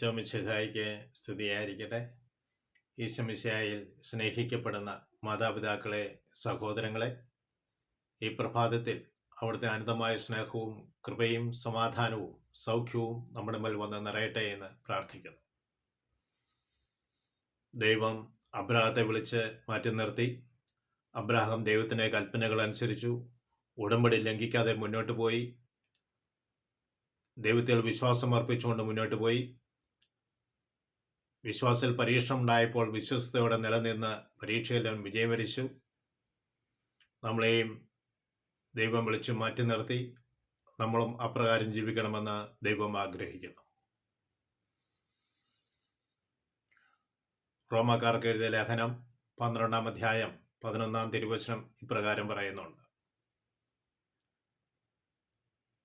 ഈശോ മിശിഹായിക്ക് സ്തുതിയായിരിക്കട്ടെ. ഈശോ മിശിഹായിൽ സ്നേഹിക്കപ്പെടുന്ന മാതാപിതാക്കളെ, സഹോദരങ്ങളെ, ഈ പ്രഭാതത്തിൽ അവിടുത്തെ അനന്തമായ സ്നേഹവും കൃപയും സമാധാനവും സൗഖ്യവും നമ്മുടെ മേൽ വന്ന് നിറയട്ടെ എന്ന് പ്രാർത്ഥിക്കുന്നു. ദൈവം അബ്രാഹത്തെ വിളിച്ച് മാറ്റി നിർത്തി. അബ്രാഹാം ദൈവത്തിൻ്റെ കൽപ്പനകൾ അനുസരിച്ചു, ഉടമ്പടി ലംഘിക്കാതെ മുന്നോട്ട് പോയി, ദൈവത്തിൽ വിശ്വാസം അർപ്പിച്ചുകൊണ്ട് മുന്നോട്ട് പോയി. വിശ്വാസത്തിൽ പരീക്ഷണം ഉണ്ടായപ്പോൾ വിശ്വസ്തയോടെ നിലനിന്ന് പരീക്ഷയിൽ അവൻ വിജയം വരിച്ചു. നമ്മളെയും ദൈവം വിളിച്ചു മാറ്റി നിർത്തി. നമ്മളും അപ്രകാരം ജീവിക്കണമെന്ന് ദൈവം ആഗ്രഹിക്കുന്നു. റോമാക്കാർക്ക് എഴുതിയ ലേഖനം 12-ാം അധ്യായം 11-ാം തിരുവചനം ഇപ്രകാരം പറയുന്നുണ്ട്: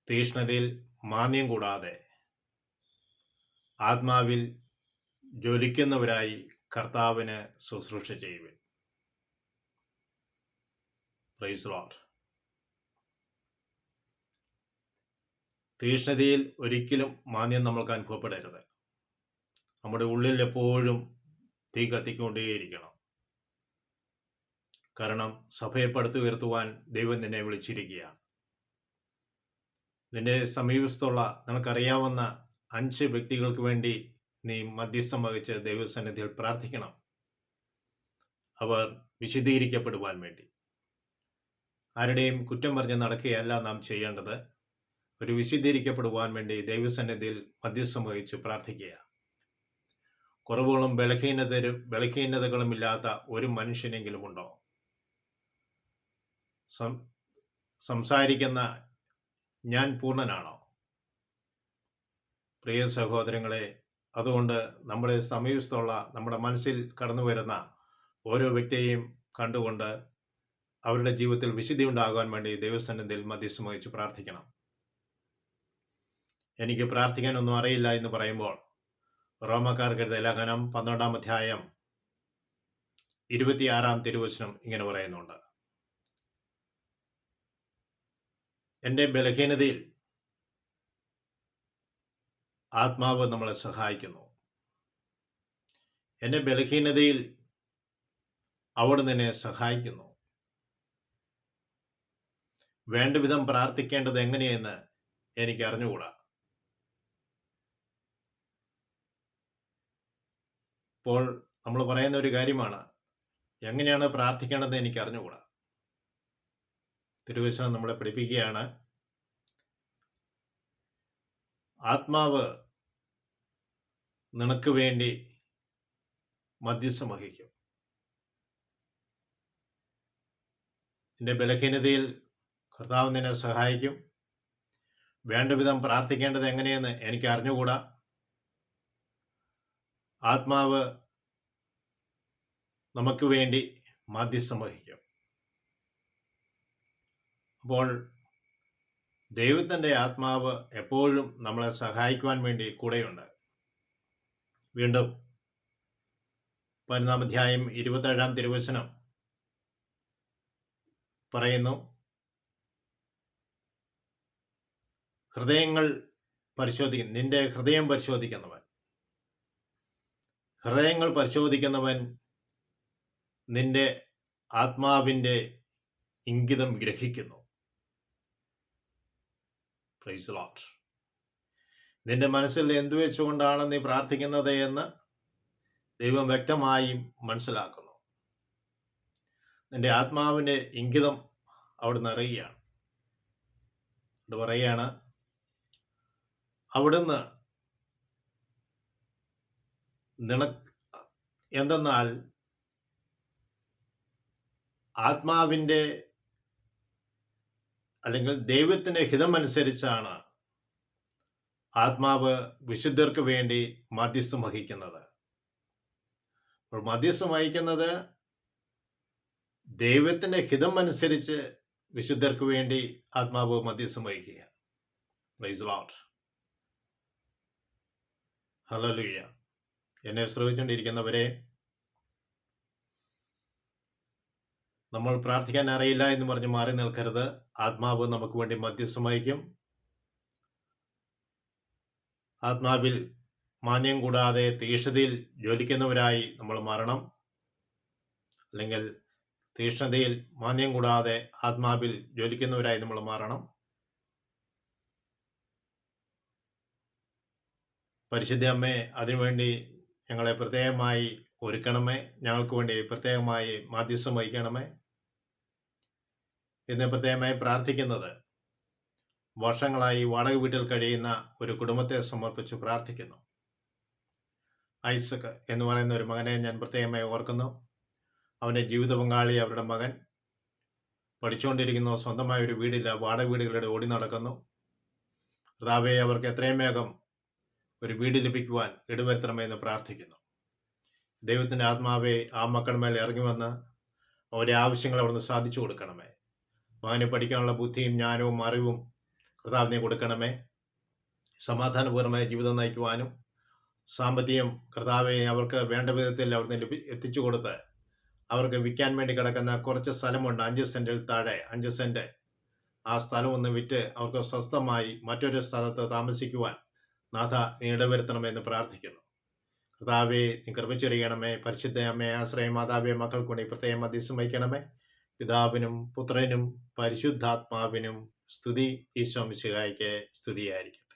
തീഷ്ണതയിൽ മാന്യം കൂടാതെ ആത്മാവിൽ ജ്വലിക്കുന്നവരായി കർത്താവിന് ശുശ്രൂഷ ചെയ്യുവിൻ. Praise Lord. തീഷ്ണതയിൽ ഒരിക്കലും മാന്യം നമ്മൾക്ക് അനുഭവപ്പെടരുത്. നമ്മുടെ ഉള്ളിൽ എപ്പോഴും തീ കത്തിക്കൊണ്ടേയിരിക്കണം. കാരണം സഭയെ പടുത്തുയർത്തുവാൻ ദൈവം നിന്നെ വിളിച്ചിരിക്കുകയാണ്. നിന്റെ സമീപത്തുള്ള നിനക്കറിയാവുന്ന 5 വ്യക്തികൾക്ക് വേണ്ടി നീ മധ്യസ്ഥം വഹിച്ച് ദൈവസന്നിധിയിൽ പ്രാർത്ഥിക്കണം. അവർ വിശദീകരിക്കപ്പെടുവാൻ വേണ്ടി. ആരുടെയും കുറ്റം പറഞ്ഞ് നടക്കുകയല്ല നാം ചെയ്യേണ്ടത്. ഒരു വിശദീകരിക്കപ്പെടുവാൻ വേണ്ടി ദൈവസന്നിധിയിൽ മധ്യസ്ഥം വഹിച്ച് പ്രാർത്ഥിക്കുക. കുറവുകളും ബലഹീനതകളും ഇല്ലാത്ത ഒരു മനുഷ്യനെങ്കിലും ഉണ്ടോ? സംസാരിക്കുന്ന ഞാൻ പൂർണ്ണനാണോ? പ്രിയ സഹോദരങ്ങളെ, അതുകൊണ്ട് നമ്മുടെ സമീപത്തുള്ള നമ്മുടെ മനസ്സിൽ കടന്നു വരുന്ന ഓരോ വ്യക്തിയെയും കണ്ടുകൊണ്ട് അവരുടെ ജീവിതത്തിൽ വിശുദ്ധി ഉണ്ടാകാൻ വേണ്ടി ദൈവസന്നിധിയിൽ മധ്യസ്ഥം വഹിച്ച് പ്രാർത്ഥിക്കണം. എനിക്ക് പ്രാർത്ഥിക്കാനൊന്നും അറിയില്ല എന്ന് പറയുമ്പോൾ റോമാക്കാർക്ക് എഴുതിയ ലേഖനം 12-ാം അധ്യായം 26-ാം തിരുവചനം ഇങ്ങനെ പറയുന്നുണ്ട്: എൻ്റെ ബലഹീനതയിൽ ആത്മാവ് നമ്മളെ സഹായിക്കുന്നു. എൻ്റെ ബലഹീനതയിൽ അവിടുന്ന് എന്നെ സഹായിക്കുന്നു. വേണ്ട വിധം പ്രാർത്ഥിക്കേണ്ടത് എങ്ങനെയെന്ന് എനിക്ക് അറിഞ്ഞുകൂടാ. ഇപ്പോൾ നമ്മൾ പറയുന്ന ഒരു കാര്യമാണ്, എങ്ങനെയാണ് പ്രാർത്ഥിക്കേണ്ടതെന്ന് എനിക്ക് അറിഞ്ഞുകൂടാ. തിരുവചനം നമ്മളെ പഠിപ്പിക്കുകയാണ്, ആത്മാവ് നിനക്ക് വേണ്ടി മധ്യസ്ഥം വഹിക്കും. നിന്റെ ബലഹീനതയിൽ കർത്താവ് നിന്നെ സഹായിക്കും. വേണ്ട വിധം പ്രാർത്ഥിക്കേണ്ടത് എങ്ങനെയെന്ന് എനിക്ക് അറിഞ്ഞുകൂടാ. ആത്മാവ് നമുക്ക് വേണ്ടി മധ്യസ്ഥം വഹിക്കും. അപ്പോൾ ദൈവത്തിൻ്റെ ആത്മാവ് എപ്പോഴും നമ്മളെ സഹായിക്കുവാൻ വേണ്ടി കൂടെയുണ്ട്. വീണ്ടും 11-ാം അധ്യായം 27-ാം തിരുവചനം പറയുന്നു: ഹൃദയങ്ങൾ പരിശോധിക്കും, നിന്റെ ഹൃദയം പരിശോധിക്കുന്നവൻ, ഹൃദയങ്ങൾ പരിശോധിക്കുന്നവൻ നിന്റെ ആത്മാവിൻ്റെ ഇംഗിതം ഗ്രഹിക്കുന്നു. Praise Lord. നിന്റെ മനസ്സിൽ എന്തു വെച്ചുകൊണ്ടാണ് നീ പ്രാർത്ഥിക്കുന്നത് എന്ന് ദൈവം വ്യക്തമായും മനസ്സിലാക്കുന്നു. നിന്റെ ആത്മാവിൻ്റെ ഇംഗിതം അവിടുന്ന് അറിയുകയാണ്. അത് പറയുകയാണ്, അവിടുന്ന് എന്തെന്നാൽ ആത്മാവിൻ്റെ അല്ലെങ്കിൽ ദൈവത്തിൻ്റെ ഹിതമനുസരിച്ചാണ് ആത്മാവ് വിശുദ്ധർക്ക് വേണ്ടി മധ്യസ്ഥം വഹിക്കുന്നത്. അപ്പോൾ മധ്യസ്ഥം വഹിക്കുന്നത് ദൈവത്തിൻ്റെ ഹിതം അനുസരിച്ച് വിശുദ്ധർക്ക് വേണ്ടി ആത്മാവ് മധ്യസ്ഥം വഹിക്കുക. Praise Lord. ഹല്ലേലൂയ. എന്നെ ശ്രമിച്ചുകൊണ്ടിരിക്കുന്നവരെ, നമ്മൾ പ്രാർത്ഥിക്കാൻ അറിയില്ല എന്ന് പറഞ്ഞ് മാറി നിൽക്കരുത്. ആത്മാവ് നമുക്ക് വേണ്ടി മധ്യസ്ഥം വഹിക്കും. ആത്മാവിൽ മാന്യം കൂടാതെ തീഷ്ണതയിൽ ജ്വലിക്കുന്നവരായി നമ്മൾ മാറണം. അല്ലെങ്കിൽ തീഷ്ണതയിൽ മാന്യം കൂടാതെ ആത്മാവിൽ ജ്വലിക്കുന്നവരായി നമ്മൾ മാറണം. പരിശുദ്ധ അമ്മേ, അതിനുവേണ്ടി ഞങ്ങളെ പ്രത്യേകമായി ഒരുക്കണമേ. ഞങ്ങൾക്ക് വേണ്ടി പ്രത്യേകമായി മാധ്യസ്ഥം വഹിക്കണമേ എന്ന് പ്രത്യേകമായി പ്രാർത്ഥിക്കുന്നത് വർഷങ്ങളായി വാടക വീട്ടിൽ കഴിയുന്ന ഒരു കുടുംബത്തെ സമർപ്പിച്ച് പ്രാർത്ഥിക്കുന്നു. ഐസക് എന്ന് പറയുന്ന ഒരു മകനെ ഞാൻ പ്രത്യേകമായി ഓർക്കുന്നു. അവൻ്റെ ജീവിത പങ്കാളി, അവരുടെ മകൻ പഠിച്ചുകൊണ്ടിരിക്കുന്നു. സ്വന്തമായ ഒരു വീടില്ല, വാടക വീടുകളുടെ ഓടി നടക്കുന്നു. കർത്താവേ, അവർക്ക് എത്രയും വേഗം ഒരു വീട് ലഭിക്കുവാൻ ഇടവരുത്തണമെന്ന് പ്രാർത്ഥിക്കുന്നു. ദൈവത്തിൻ്റെ ആത്മാവെ ആ മക്കളുടെ മേൽ ഇറങ്ങി വന്ന് അവരുടെ ആവശ്യങ്ങൾ അവിടുന്ന് സാധിച്ചു കൊടുക്കണമേ. മകന് പഠിക്കാനുള്ള ബുദ്ധിയും ജ്ഞാനവും അറിവും കർത്താവിനെ കൊടുക്കണമേ. സമാധാനപൂർണ്ണമായ ജീവിതം നയിക്കുവാനും സാമ്പത്തികം കർത്താവെ അവർക്ക് വേണ്ട വിധത്തിൽ അവിടുന്ന് എത്തിച്ചു കൊടുത്ത് അവർക്ക് വിൽക്കാൻ വേണ്ടി കിടക്കുന്ന കുറച്ച് സ്ഥലമുണ്ട്, 5 സെൻറ്റിൽ താഴെ 5 സെൻറ്റ്. ആ സ്ഥലം ഒന്ന് വിറ്റ് അവർക്ക് സ്വസ്ഥമായി മറ്റൊരു സ്ഥലത്ത് താമസിക്കുവാൻ നാഥ നീ ഇടവരുത്തണമെന്ന് പ്രാർത്ഥിക്കുന്നു. കർത്താവെ, നീ കൃപ ചൊരിയണമേ. പരിശുദ്ധ അമ്മയെ ആശ്രയ മാതാവെ, മക്കൾക്ക് വേണ്ടി പ്രത്യേകം മധ്യസ്ഥം വഹിക്കണമേ. പിതാവിനും പുത്രനും പരിശുദ്ധാത്മാവിനും സ്തുതി. ഈശോ മിശിഹായ്ക്ക് സ്തുതിയായിരിക്കും.